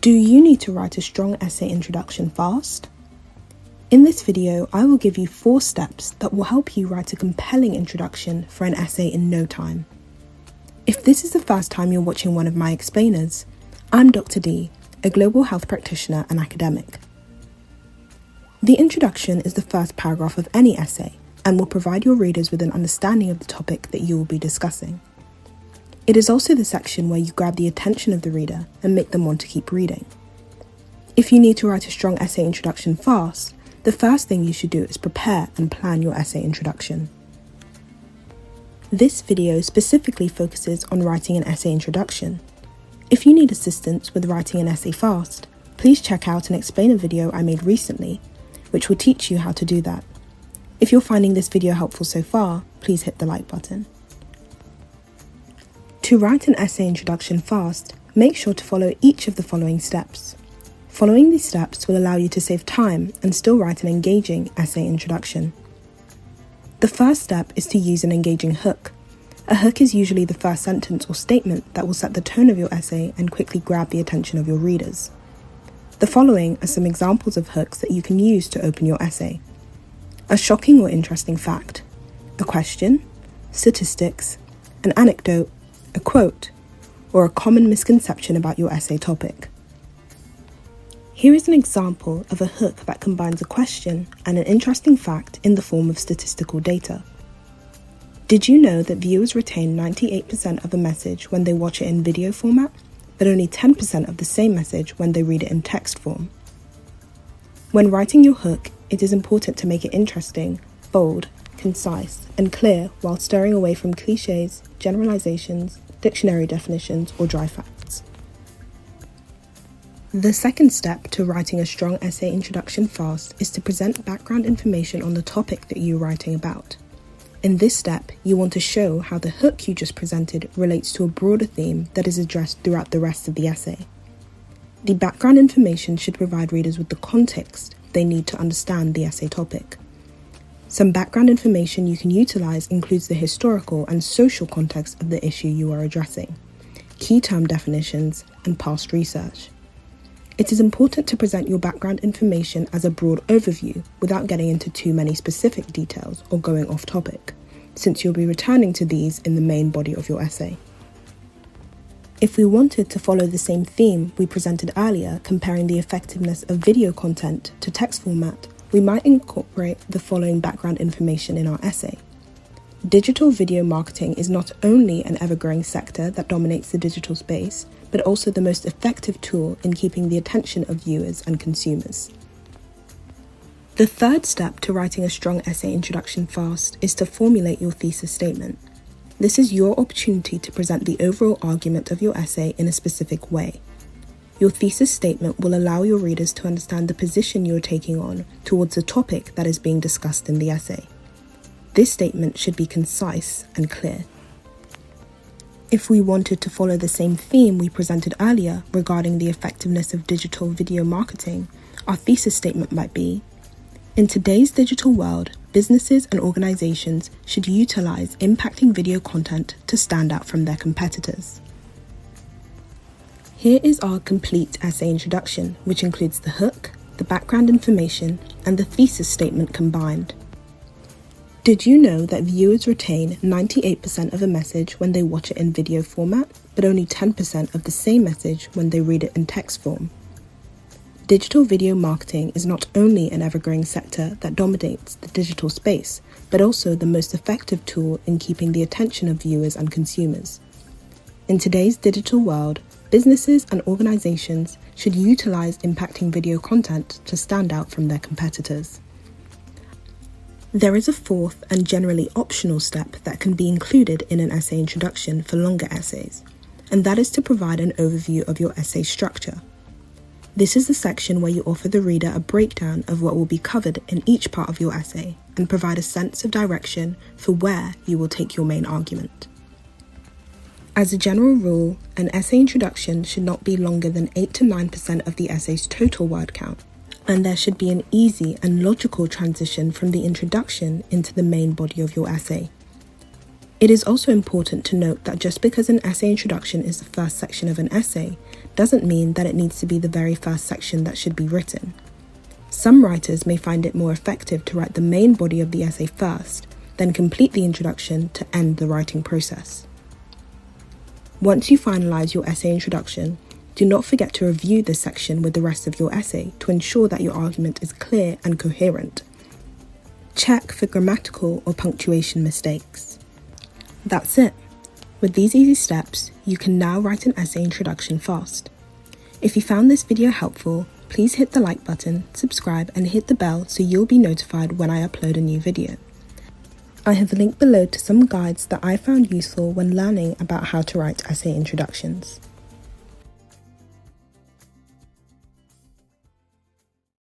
Do you need to write a strong essay introduction fast? In this video, I will give you 4 steps that will help you write a compelling introduction for an essay in no time. If this is the first time you're watching one of my explainers, I'm Dr. D, a global health practitioner and academic. The introduction is the first paragraph of any essay and will provide your readers with an understanding of the topic that you will be discussing. It is also the section where you grab the attention of the reader and make them want to keep reading. If you need to write a strong essay introduction fast, the first thing you should do is prepare and plan your essay introduction. This video specifically focuses on writing an essay introduction. If you need assistance with writing an essay fast, please check out an explainer video I made recently, which will teach you how to do that. If you're finding this video helpful so far, please hit the like button. To write an essay introduction fast, make sure to follow each of the following steps. Following these steps will allow you to save time and still write an engaging essay introduction. The first step is to use an engaging hook. A hook is usually the first sentence or statement that will set the tone of your essay and quickly grab the attention of your readers. The following are some examples of hooks that you can use to open your essay. A shocking or interesting fact, a question, statistics, an anecdote, a quote, or a common misconception about your essay topic. Here is an example of a hook that combines a question and an interesting fact in the form of statistical data. Did you know that viewers retain 98% of a message when they watch it in video format, but only 10% of the same message when they read it in text form? When writing your hook, it is important to make it interesting, bold, concise, and clear while steering away from cliches, generalizations, dictionary definitions, or dry facts. The second step to writing a strong essay introduction fast is to present background information on the topic that you're writing about. In this step, you want to show how the hook you just presented relates to a broader theme that is addressed throughout the rest of the essay. The background information should provide readers with the context they need to understand the essay topic. Some background information you can utilize includes the historical and social context of the issue you are addressing, key term definitions, and past research. It is important to present your background information as a broad overview without getting into too many specific details or going off topic, since you'll be returning to these in the main body of your essay. If we wanted to follow the same theme we presented earlier, comparing the effectiveness of video content to text format, we might incorporate the following background information in our essay. Digital video marketing is not only an ever-growing sector that dominates the digital space, but also the most effective tool in keeping the attention of viewers and consumers. The third step to writing a strong essay introduction fast is to formulate your thesis statement. This is your opportunity to present the overall argument of your essay in a specific way. Your thesis statement will allow your readers to understand the position you're taking on towards the topic that is being discussed in the essay. This statement should be concise and clear. If we wanted to follow the same theme we presented earlier regarding the effectiveness of digital video marketing, our thesis statement might be, in today's digital world, businesses and organizations should utilize impacting video content to stand out from their competitors. Here is our complete essay introduction, which includes the hook, the background information, and the thesis statement combined. Did you know that viewers retain 98% of a message when they watch it in video format, but only 10% of the same message when they read it in text form? Digital video marketing is not only an ever-growing sector that dominates the digital space, but also the most effective tool in keeping the attention of viewers and consumers. In today's digital world, businesses and organizations should utilize impacting video content to stand out from their competitors. There is a fourth and generally optional step that can be included in an essay introduction for longer essays, and that is to provide an overview of your essay structure. This is the section where you offer the reader a breakdown of what will be covered in each part of your essay and provide a sense of direction for where you will take your main argument. As a general rule, an essay introduction should not be longer than 8 to 9% of the essay's total word count, and there should be an easy and logical transition from the introduction into the main body of your essay. It is also important to note that just because an essay introduction is the first section of an essay, doesn't mean that it needs to be the very first section that should be written. Some writers may find it more effective to write the main body of the essay first, then complete the introduction to end the writing process. Once you finalize your essay introduction, do not forget to review this section with the rest of your essay to ensure that your argument is clear and coherent. Check for grammatical or punctuation mistakes. That's it. With these easy steps, you can now write an essay introduction fast. If you found this video helpful, please hit the like button, subscribe, and hit the bell so you'll be notified when I upload a new video. I have linked below to some guides that I found useful when learning about how to write essay introductions.